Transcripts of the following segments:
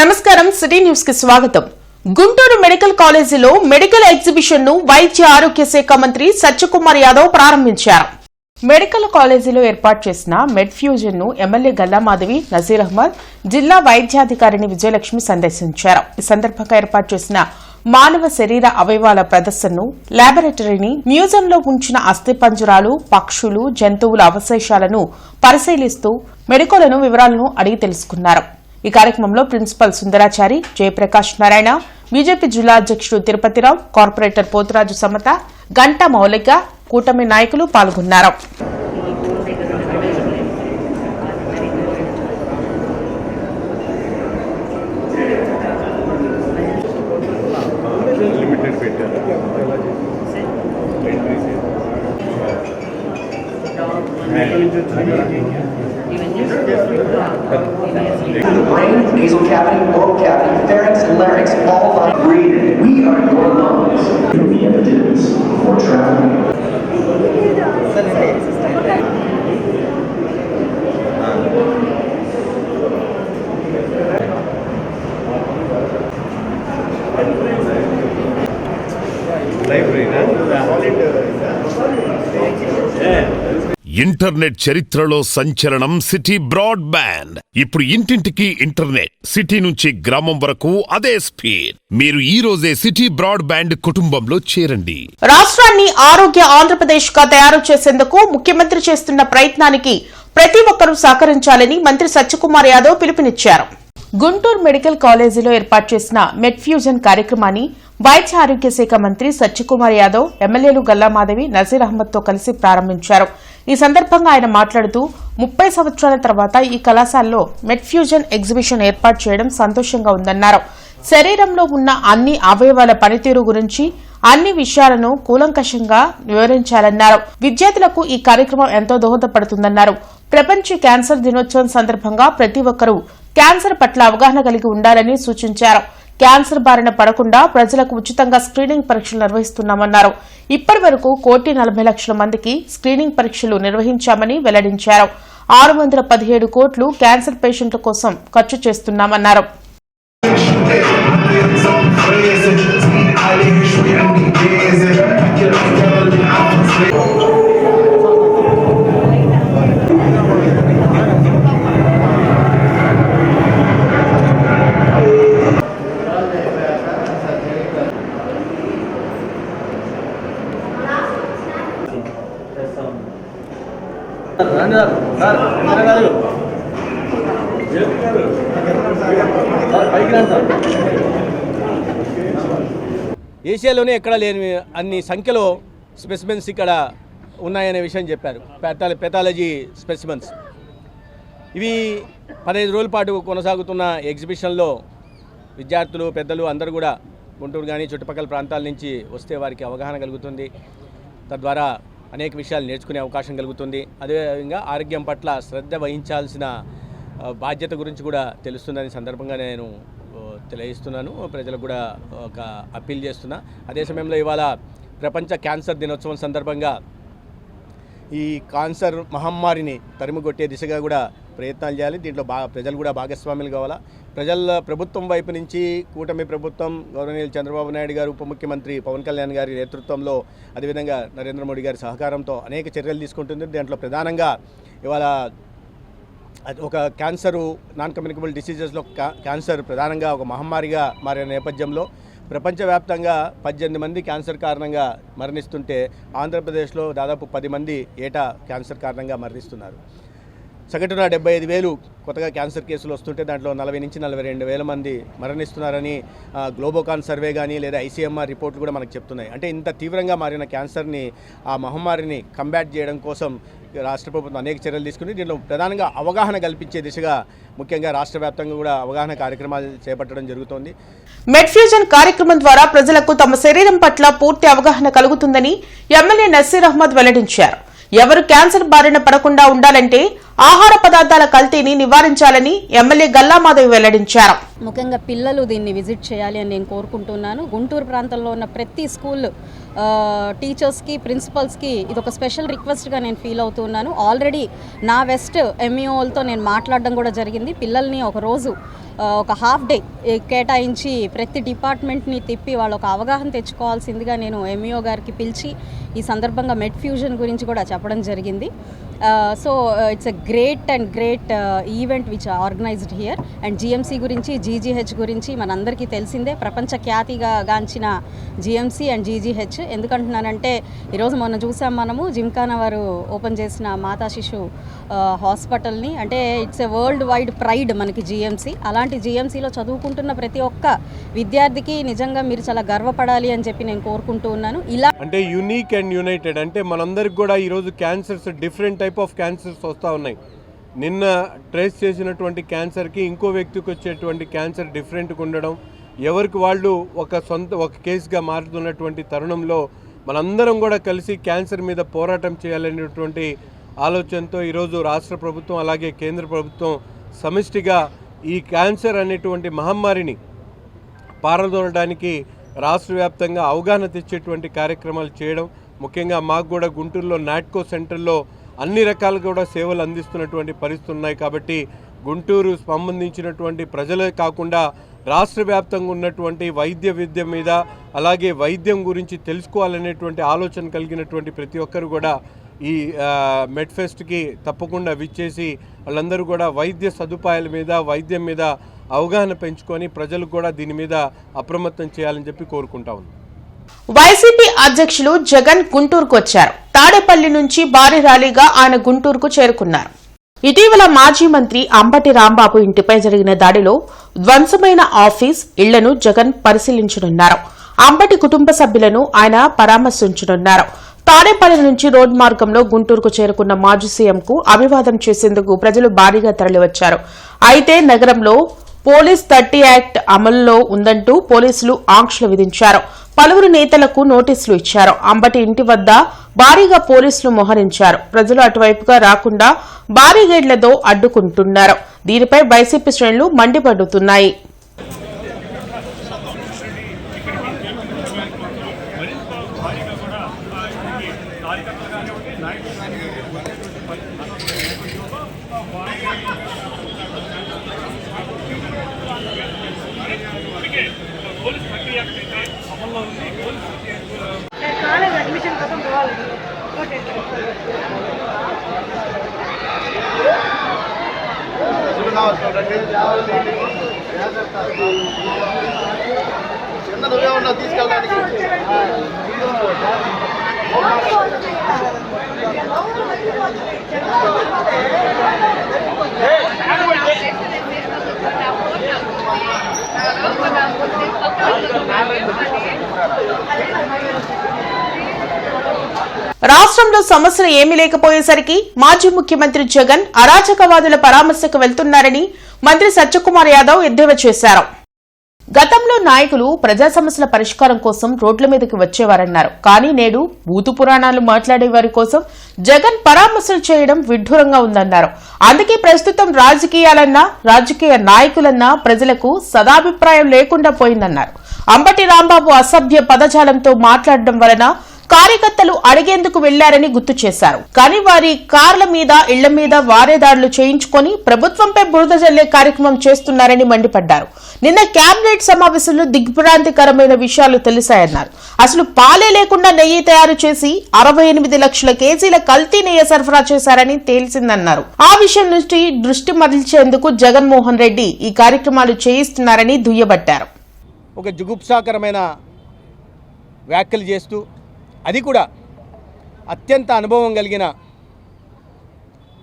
నమస్కారం city news కి స్వాగతం. గుంటూరు మెడికల్ కాలేజీలో మెడికల్ ఎగ్జిబిషన్ ను వైద్య ఆరోగ్య శాఖ మంత్రి సత్యకుమార్ యాదవ్ ప్రారంభించారు. మెడికల్ కాలేజీలో ఏర్పాటు చేసిన మెడ్ ఫ్యూజన్ ను ఎమ్మెల్యే గల్లామాధవి, నజీర్ అహ్మద్, జిల్లా వైద్యాధికారిని విజయలక్ష్మి సందర్శించారు. ఈ సందర్భంగా ఏర్పాటు చేసిన మానవ శరీర అవయవాల ప్రదర్శనను, ల్యాబొరేటరీని, మ్యూజియంలో ఉంచిన అస్థిపంజరాలు, పక్షులు, జంతువుల అవశేషాలను పరిశీలిస్తూ మెడికోలను వివరాలను అడిగి తెలుసుకున్నారు. ఈ కార్యక్రమంలో ప్రిన్సిపల్ సుందరాచారి, జయప్రకాష్ నారాయణ, బీజేపీ జిల్లా అధ్యక్షుడు తిరుపతిరావు, కార్పొరేటర్ పోతురాజు సమత, గంటా మౌలిక, కూటమి నాయకులు పాల్గొన్నారు. The brain, nasal cavity, oral cavity, pharynx, and larynx all lie breathing. We are your lungs. The evidence for traveling. Internet చరిత్రలో సంచలనం సిటీ బ్రాడ్బ్యాండ్. ఇప్పుడు ఇంటింటికి ఇంటర్నెట్, సిటీ నుంచి గ్రామం వరకు అదే స్పీడ్. మీరు ఈ రోజే సిటీ బ్రాడ్బ్యాండ్ కుటుంబంలో చేరండి. రాష్ట్రాన్ని ఆరోగ్య ఆంధ్రప్రదేశ్ గా తయారు చేసేందుకు ముఖ్యమంత్రి చేస్తున్న ప్రయత్నానికి ప్రతి ఒక్కరూ సహకరించాలని మంత్రి సత్యకుమార్ యాదవ్ పిలుపునిచ్చారు. గుంటూరు మెడికల్ కాలేజీలో ఏర్పాటు చేసిన మెడ్ ఫ్యూజన్ కార్యక్రమాన్ని వైద్య ఆరోగ్య శాఖ మంత్రి సత్యకుమార్ యాదవ్ ఎమ్మెల్యేలు గల్లామాధవి, నజీర్ అహ్మద్ తో కలిసి ప్రారంభించారు. ఈ సందర్భంగా ఆయన మాట్లాడుతూ 30 సంవత్సరాల తర్వాత ఈ కళాశాలలో మెడ్ ఫ్యూజన్ ఎగ్జిబిషన్ ఏర్పాటు చేయడం సంతోషంగా ఉందన్నారు. శరీరంలో ఉన్న అన్ని అవయవాల పనితీరు గురించి అన్ని విషయాలను కూలంకషంగా వివరించాలన్నారు. విద్యార్థులకు ఈ కార్యక్రమం ఎంతో దోహదపడుతుందన్నారు. ప్రపంచ క్యాన్సర్ దినోత్సవం సందర్భంగా ప్రతి ఒక్కరూ క్యాన్సర్ పట్ల అవగాహన కలిగి ఉండాలని సూచించారు. క్యాన్సర్ బారిన పడకుండా ప్రజలకు ఉచితంగా స్క్రీనింగ్ పరీక్షలు నిర్వహిస్తున్నామన్నారు. ఇప్పటి వరకు 1,40,00,000 మందికి స్క్రీనింగ్ పరీక్షలు నిర్వహించామని వెల్లడించారు. 617 కోట్లు క్యాన్సర్ పేషెంట్ల కోసం ఖర్చు చేస్తున్నామన్నారు. ఏషియాలోనే ఎక్కడ లేని అన్ని సంఖ్యలో స్పెసిమెన్స్ ఇక్కడ ఉన్నాయనే విషయం చెప్పారు. పెథాలజీ స్పెసిమెన్స్ ఇవి 15 రోజుల పాటు కొనసాగుతున్న ఎగ్జిబిషన్లో విద్యార్థులు, పెద్దలు అందరూ కూడా గుంటూరు కానీ చుట్టుపక్కల ప్రాంతాల నుంచి వస్తే వారికి అవగాహన కలుగుతుంది. తద్వారా అనేక విషయాలు నేర్చుకునే అవకాశం కలుగుతుంది. అదేవిధంగా ఆరోగ్యం పట్ల శ్రద్ధ వహించాల్సిన బాధ్యత గురించి కూడా తెలుస్తుందని సందర్భంగా నేను తెలియజేస్తున్నాను. ప్రజలకు కూడా ఒక అప్పీల్ చేస్తున్నా. అదే సమయంలో ఇవాళ ప్రపంచ క్యాన్సర్ దినోత్సవం సందర్భంగా ఈ క్యాన్సర్ మహమ్మారిని తరిమికొట్టే దిశగా కూడా ప్రయత్నాలు చేయాలి. దీంట్లో ప్రజలు కూడా భాగస్వాములు కావాలా. ప్రభుత్వం వైపు నుంచి కూటమి ప్రభుత్వం, గౌరవనీయులు చంద్రబాబు నాయుడు గారు, ఉప ముఖ్యమంత్రి పవన్ కళ్యాణ్ గారి నేతృత్వంలో, అదేవిధంగా నరేంద్ర మోడీ గారి సహకారంతో అనేక చర్యలు తీసుకుంటుంది. దాంట్లో ప్రధానంగా ఇవాళ ఒక క్యాన్సరు, నాన్ కమ్యూనికబుల్ డిసీజెస్లో క్యాన్సర్ ప్రధానంగా ఒక మహమ్మారిగా మారిన నేపథ్యంలో ప్రపంచవ్యాప్తంగా 18 మంది క్యాన్సర్ కారణంగా మరణిస్తుంటే ఆంధ్రప్రదేశ్లో దాదాపు 10 మంది ఏటా క్యాన్సర్ కారణంగా మరణిస్తున్నారు. సగటున 75,000 కొత్తగా క్యాన్సర్ కేసులు వస్తుంటే దాంట్లో 40 నుంచి 42,000 మంది మరణిస్తున్నారని గ్లోబోకాన్ సర్వే కానీ లేదా ఐసీఎంఆర్ రిపోర్ట్లు కూడా మనకు చెప్తున్నాయి. అంటే ఇంత తీవ్రంగా మారిన క్యాన్సర్ని, ఆ మహమ్మారిని కంబాట్ చేయడం కోసం రాష్ట్ర ప్రభుత్వం అనేక చర్యలు తీసుకుని దీంట్లో ప్రధానంగా అవగాహన కల్పించే దిశగా ముఖ్యంగా రాష్ట్ర వ్యాప్తంగా కూడా అవగాహన కార్యక్రమాలు చేపట్టడం జరుగుతోంది. మెడ్ ఫ్యూజన్ కార్యక్రమం ద్వారా ప్రజలకు తమ శరీరం పట్ల పూర్తి అవగాహన కలుగుతుందని ఎమ్మెల్యే నజీర్ అహ్మద్ వెల్లడించారు. ఎవరు క్యాన్సర్ బారిన పడకుండా ఉండాలంటే ఆహార పదార్థాల కల్తీని నివారించాలని ఎమ్మెల్యే గల్లామాధవి వెల్లడించారు. ముఖ్యంగా పిల్లలు దీన్ని విజిట్ చేయాలి అని నేను కోరుకుంటున్నాను. గుంటూరు ప్రాంతంలో ఉన్న ప్రతి స్కూల్ టీచర్స్కి, ప్రిన్సిపల్స్కి ఇది ఒక స్పెషల్ రిక్వెస్ట్గా నేను ఫీల్ అవుతున్నాను. ఆల్రెడీ నా వెస్ట్ ఎంఈఓలతో నేను మాట్లాడడం కూడా జరిగింది. పిల్లల్ని ఒక రోజు ఒక హాఫ్ డే కేటాయించి ప్రతి డిపార్ట్మెంట్ని తిప్పి వాళ్ళు ఒక అవగాహన తెచ్చుకోవాల్సిందిగా నేను ఎంఈఓ గారికి పిలిచి ఈ సందర్భంగా మెడ్ ఫ్యూజన్ గురించి కూడా చెప్పడం జరిగింది. So it's a great event which organised here. And GMC గురించి, జీజీహెచ్ గురించి మనందరికీ తెలిసిందే, ప్రపంచ ఖ్యాతిగా గాంచిన జిఎంసీ అండ్ జీజీహెచ్. ఎందుకంటున్నానంటే ఈరోజు మొన్న చూసాం మనము జిమ్ఖానా వారు ఓపెన్ చేసిన మాతా శిశు హాస్పిటల్ని. అంటే it's a world wide pride మనకి జిఎంసీ. అలాంటి జిఎంసీలో చదువుకుంటున్న ప్రతి ఒక్క విద్యార్థికి నిజంగా మీరు చాలా గర్వపడాలి అని చెప్పి నేను కోరుకుంటూ ఉన్నాను. ఇలా అంటే యూనిక్ అండ్ యునైటెడ్, అంటే మనందరికి కూడా ఈరోజు cancers, different type of cancers వస్తూ ఉన్నాయి. నిన్న ట్రేస్ చేసినటువంటి క్యాన్సర్కి ఇంకో వ్యక్తికి వచ్చేటువంటి క్యాన్సర్ డిఫరెంట్గా ఉండడం, ఎవరికి వాళ్ళు ఒక కేసుగా మారుతున్నటువంటి తరుణంలో మనందరం కూడా కలిసి క్యాన్సర్ మీద పోరాటం చేయాలనేటువంటి ఆలోచనతో ఈరోజు రాష్ట్ర ప్రభుత్వం అలాగే కేంద్ర ప్రభుత్వం సమిష్టిగా ఈ క్యాన్సర్ అనేటువంటి మహమ్మారిని పారదోలడానికి రాష్ట్ర వ్యాప్తంగా అవగాహన తెచ్చేటువంటి కార్యక్రమాలు చేయడం, ముఖ్యంగా మాకు కూడా గుంటూరులో నాట్కో సెంటర్లో అన్ని రకాలుగా కూడా సేవలు అందిస్తున్నటువంటి పరిస్థితులు ఉన్నాయి. కాబట్టి గుంటూరు సంబంధించినటువంటి ప్రజలే కాకుండా రాష్ట్ర వ్యాప్తంగా ఉన్నటువంటి వైద్య విద్య మీద అలాగే వైద్యం గురించి తెలుసుకోవాలనేటువంటి ఆలోచన కలిగినటువంటి ప్రతి ఒక్కరు కూడా ఈ మెడ్ఫెస్ట్కి తప్పకుండా విచ్చేసి వాళ్ళందరూ కూడా వైద్య సదుపాయాల మీద, వైద్యం మీద అవగాహన పెంచుకొని ప్రజలకు కూడా దీని మీద అప్రమత్తం చేయాలని చెప్పి కోరుకుంటా ఉన్నాం. వైసీపీ అధ్యక్షులు జగన్ గుంటూరుకు వచ్చారు. తాడేపల్లి నుంచి భారీ ర్యాలీగా ఆయన గుంటూరుకు చేరుకున్నారు. ఇటీవల మాజీ మంత్రి అంబటి రాంబాబు ఇంటిపై జరిగిన దాడిలో ధ్వంసమైన ఆఫీస్, ఇళ్లను జగన్ పరిశీలించనున్నారు. అంబటి కుటుంబ సభ్యులను ఆయన పరామర్శించనున్నారు. తాడేపల్లి నుంచి రోడ్ మార్గంలో గుంటూరుకు చేరుకున్న మాజీ సీఎంకు అభివాదం చేసేందుకు ప్రజలు భారీగా తరలివచ్చారు. అయితే నగరంలో పోలీస్ 30 యాక్ట్ అమలులో ఉందంటూ పోలీసులు ఆంక్షలు విధించారు. పలువురు నేతలకు నోటీసులు ఇచ్చారు. అంబటి ఇంటి వద్ద భారీగా పోలీసులు మోహరించారు. ప్రజలు అటువైపుగా రాకుండా బారిగేడ్లతో అడ్డుకుంటున్నారు. దీనిపై వైసీపీ శ్రేణులు మండిపడుతున్నాయి. నువ్వే ఉన్నావు తీసుకెళ్ళడానికి. రాష్ట్రంలో సమస్యలు ఏమీ లేకపోయేసరికి మాజీ ముఖ్యమంత్రి జగన్ అరాచకవాదుల పరామర్శకు వెళ్తున్నారని మంత్రి సత్యకుమార్ యాదవ్ ఎద్దేవా చేశారు. గతంలో నాయకులు ప్రజా సమస్యల పరిష్కారం కోసం రోడ్ల మీదకి వచ్చేవారన్నారు. కానీ నేడు బూతు పురాణాలు మాట్లాడే వారి కోసం జగన్ పరామర్శలు చేయడం విడ్డూరంగా ఉందన్నారు. అందుకే ప్రస్తుతం రాజకీయాలన్నా, రాజకీయ నాయకులన్నా ప్రజలకు సదాభిప్రాయం లేకుండా పోయిందన్నారు. అంబటి రాంబాబు అసభ్య పదజాలంతో మాట్లాడడం వలన కార్యకర్తలు అడిగేందుకు వెళ్లారని గుర్తు చేశారు. కానీ వారి కార్ల మీద, ఇళ్ల మీద వారే దాడులు చేయించుకొని ప్రభుత్వంపై బురద జల్లే కార్యక్రమం చేస్తున్నారని మండిపడ్డారు. నిన్న కేబినెట్ సమావేశంలో దిగ్భ్రాంతికరమైన విషయాలు తెలిసాయన్నారు. అసలు పాలే లేకుండా నెయ్యి తయారు చేసి 68 లక్షల కేజీల కల్తీ నెయ్యి సరఫరా చేశారని తేల్చిందన్నారు. ఆ విషయం నుంచి దృష్టి మరల్చేందుకు జగన్మోహన్ రెడ్డి ఈ కార్యక్రమాలు చేయిస్తున్నారని దుయ్యబట్టారు. ఒక జుగుప్సాకరమైన వ్యాఖ్యలు చేస్తూ, అది కూడా అత్యంత అనుభవం కలిగిన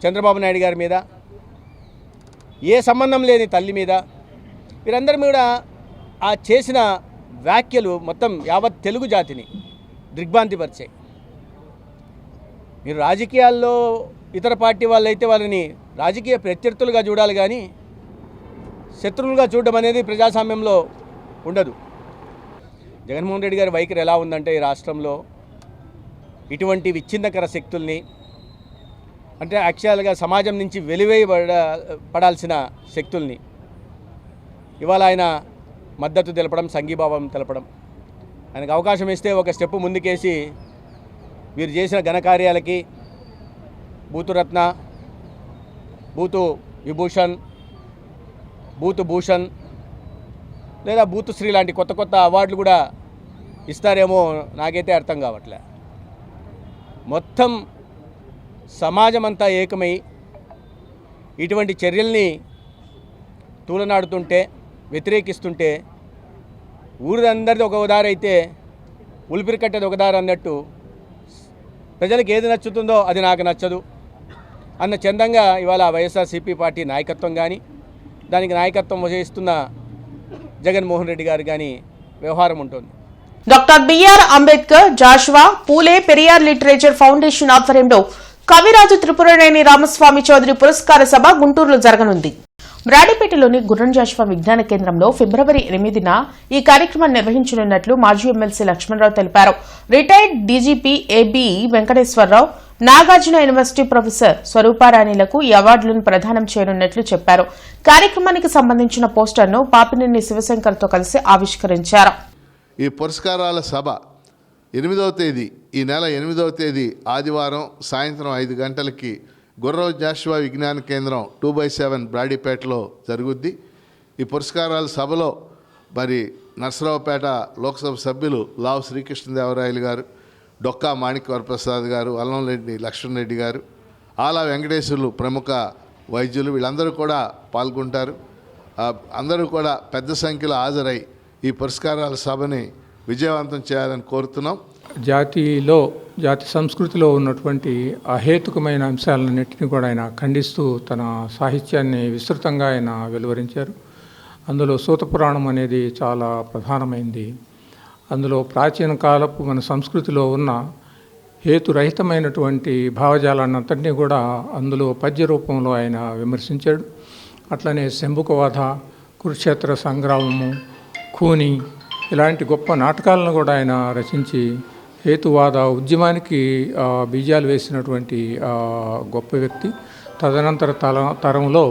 చంద్రబాబు నాయుడు గారి మీద, ఏ సంబంధం లేని తల్లి మీద, వీరందరి మీద ఆ చేసిన వ్యాఖ్యలు మొత్తం యావత్ తెలుగు జాతిని దిగ్భ్రాంతిపరిచాయి. మీరు రాజకీయాల్లో ఇతర పార్టీ వాళ్ళైతే వాళ్ళని రాజకీయ ప్రత్యర్థులుగా చూడాలి, కానీ శత్రువులుగా చూడడం అనేది ప్రజాస్వామ్యంలో ఉండదు. జగన్మోహన్ రెడ్డి గారి వైఖరి ఎలా ఉందంటే, ఈ రాష్ట్రంలో ఇటువంటి విచ్ఛిన్నకర శక్తుల్ని, అంటే యాక్చువల్గా సమాజం నుంచి పడాల్సిన శక్తుల్ని ఇవాళ ఆయన మద్దతు తెలపడం, సంఘీభావం తెలపడం, ఆయనకు అవకాశం ఇస్తే ఒక స్టెప్ ముందుకేసి వీరు చేసిన ఘనకార్యాలకి బూతు రత్న, బూతు విభూషణ్, బూతు భూషణ్ లేదా బూతు శ్రీ లాంటి కొత్త కొత్త అవార్డులు కూడా ఇస్తారేమో నాకైతే అర్థం కావట్లే. మొత్తం సమాజం అంతా ఏకమై ఇటువంటి చర్యల్ని తూలనాడుతుంటే, వ్యతిరేకిస్తుంటే ఊరిదందరిది ఒక ఉదారి అయితే ఉలిపిరి కట్టేది ఒక దారి అన్నట్టు ప్రజలకు ఏది నచ్చుతుందో అది నాకు నచ్చదు అన్న చందంగా ఇవాళ వైఎస్ఆర్సీపీ పార్టీ నాయకత్వం కానీ, దానికి నాయకత్వం వహిస్తున్న జగన్మోహన్ రెడ్డి గారు కానీ వ్యవహారం ఉంటుంది. డాక్టర్ బిఆర్ అంబేద్కర్, జాషువా, పూలే పెరియార్ లిటరేచర్ ఫౌండేషన్ ఆధ్వర్యంలో కవిరాజు త్రిపురనేని రామస్వామి చౌదరి పురస్కార సభ గుంటూరులో జరగనుంది. బ్రాడీపేటలోని గుర్రం జాషువా విజ్ఞాన కేంద్రంలో ఫిబ్రవరి 8న ఈ కార్యక్రమాన్ని నిర్వహించనున్నట్లు మాజీ ఎమ్మెల్సీ లక్ష్మణరావు తెలిపారు. Retired DGP AB Venkateswara Rao, Nagarjuna university professor స్వరూపారాణిలకు ఈ అవార్డులను ప్రదానం చేయనున్నట్లు చెప్పారు. కార్యక్రమానికి సంబంధించిన పోస్టర్ను పాపినేని శివశంకర్తో కలిసి ఆవిష్కరించారు. ఈ పురస్కారాల సభ 8వ తేదీ, ఈ నెల 8వ తేదీ ఆదివారం సాయంత్రం 5 గంటలకి గుర్రం జాషువా విజ్ఞాన కేంద్రం 2/7 బ్రాడీపేటలో జరుగుద్ది. ఈ పురస్కారాల సభలో మరి నర్సరావుపేట లోక్సభ సభ్యులు లావు శ్రీకృష్ణదేవరాయలు గారు, డొక్కా మాణిక్యవరప్రసాద్ గారు, అల్లంరెడ్డి లక్ష్మణరెడ్డి గారు, ఆలా వెంకటేశ్వర్లు ప్రముఖ వైద్యులు వీళ్ళందరూ కూడా పాల్గొంటారు. అందరూ కూడా పెద్ద సంఖ్యలో హాజరై ఈ పురస్కారాల సభని విజయవంతం చేయాలని కోరుతున్నాం. జాతి సంస్కృతిలో ఉన్నటువంటి అహేతుకమైన అంశాలన్నింటినీ కూడా ఆయన ఖండిస్తూ తన సాహిత్యాన్ని విస్తృతంగా ఆయన వెలువరించారు. అందులో సూతపురాణం అనేది చాలా ప్రధానమైంది. అందులో ప్రాచీన కాలపు మన సంస్కృతిలో ఉన్న హేతురహితమైనటువంటి భావజాలాన్ని అంతటినీ కూడా అందులో పద్య రూపంలో ఆయన విమర్శించాడు. అట్లనే శంభుకవధ, కురుక్షేత్ర సంగ్రామము, ఖూని ఇలాంటి గొప్ప నాటకాలను కూడా ఆయన రచించి హేతువాద ఉద్యమానికి బీజాలు వేసినటువంటి గొప్ప వ్యక్తి. తదనంతర తరంలో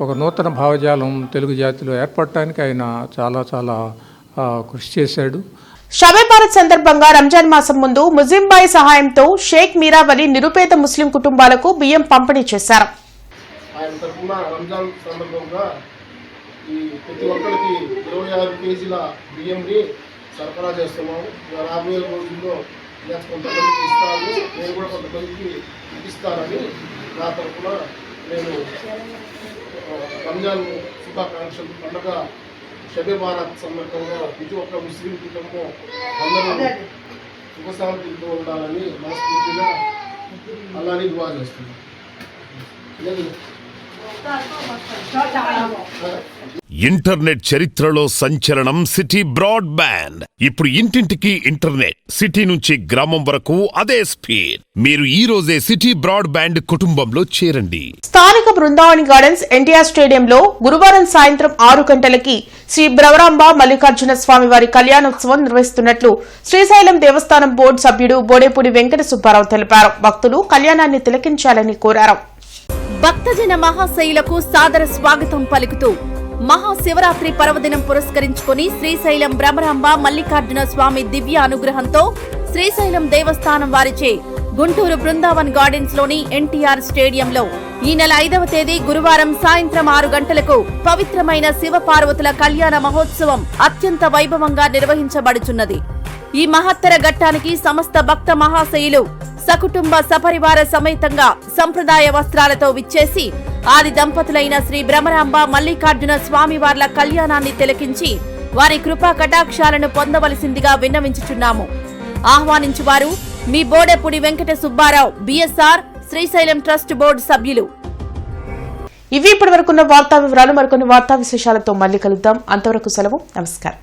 ఒక నూతన భావజాలం తెలుగు జాతిలో ఏర్పడటానికి ఆయన చాలా కృషి చేశాడు. షబే బారత్ సందర్భంగా రంజాన్ మాసం ముందు ముజింబాయి సహాయంతో షేక్ మీరావలి నిరుపేద ముస్లిం కుటుంబాలకు బియ్యం పంపిణీ చేశారు. ఆయన తరఫున రంజాన్ సందర్భంగా ఈ ప్రతి ఒక్కరికి 26 కేజీల బియ్యంని సరఫరా చేస్తున్నాము. రాబోయే రోజుల్లో కొంతమందికి ఇస్తాను, నేను కూడా కొంతమందికి ఇప్పిస్తానని నా తరఫున నేను రంజాన్ శుభాకాంక్షలు పండుగ షబే బారత్ సందర్భంగా ప్రతి ఒక్క ముస్లిం కుటుంబం అందరూ సుఖశాంతితో ఉండాలని మనస్ఫూర్తిగా అలానే దువా చేస్తున్నాను. ఇంటర్నెట్ చరిత్రలో సంచలనం సిటీ బ్రాడ్బ్యాండ్. ఇప్పుడు ఇంటింటికి ఇంటర్నెట్, సిటీ నుంచి గ్రామం వరకు అదే స్పీడ్. మీరు ఈ రోజే సిటీ బ్రాడ్బ్యాండ్ కుటుంబంలో చేరండి. స్థానిక బృందావని గార్డెన్స్ ఎన్టీఆర్ స్టేడియంలో గురువారం సాయంత్రం 6 గంటలకి శ్రీ భ్రమరాంబ మల్లికార్జున స్వామి వారి కళ్యాణోత్సవం నిర్వహిస్తున్నట్లు శ్రీశైలం దేవస్థానం బోర్డు సభ్యుడు బోడేపూడి వెంకట సుబ్బారావు తెలిపారు. భక్తులు కళ్యాణాన్ని తిలకించాలని కోరారు. భక్తజన మహాశైలకు సాదర స్వాగతం పలుకుతూ మహాశివరాత్రి పర్వదినం పురస్కరించుకుని శ్రీశైలం భ్రమరాంబ మల్లికార్జున స్వామి దివ్య అనుగ్రహంతో శ్రీశైలం దేవస్థానం వారిచే గుంటూరు బృందావన్ గార్డెన్స్ లోని ఎన్టీఆర్ స్టేడియంలో ఈ నెల 5వ తేదీ గురువారం సాయంత్రం 6 గంటలకు పవిత్రమైన శివపార్వతుల కళ్యాణ మహోత్సవం అత్యంత వైభవంగా నిర్వహించబడుచున్నది. ఈ మహత్తర ఘట్టానికి సమస్త భక్త మహాశయులు సకుటుంబ సపరివార సమేతంగా సంప్రదాయ వస్త్రాలతో విచ్చేసి ఆది దంపతులైన శ్రీ భ్రమరాంబ మల్లికార్జున స్వామివార్ల కళ్యాణాన్ని తిలకించి వారి కృపా కటాక్షాలను పొందవలసిందిగా విన్నవించుచున్నాము. ఆహ్వానించువారు మీ Bodepudi Venkata Subba Rao, BSR, Srisailam trust board సభ్యులు. ఇవి ఇప్పటివరకున్న వార్తా వివరాలు. మరికొన్ని వార్తా విశేషాలతో మళ్ళీ కలుద్దాం. అంతవరకు సెలవు. నమస్కారం.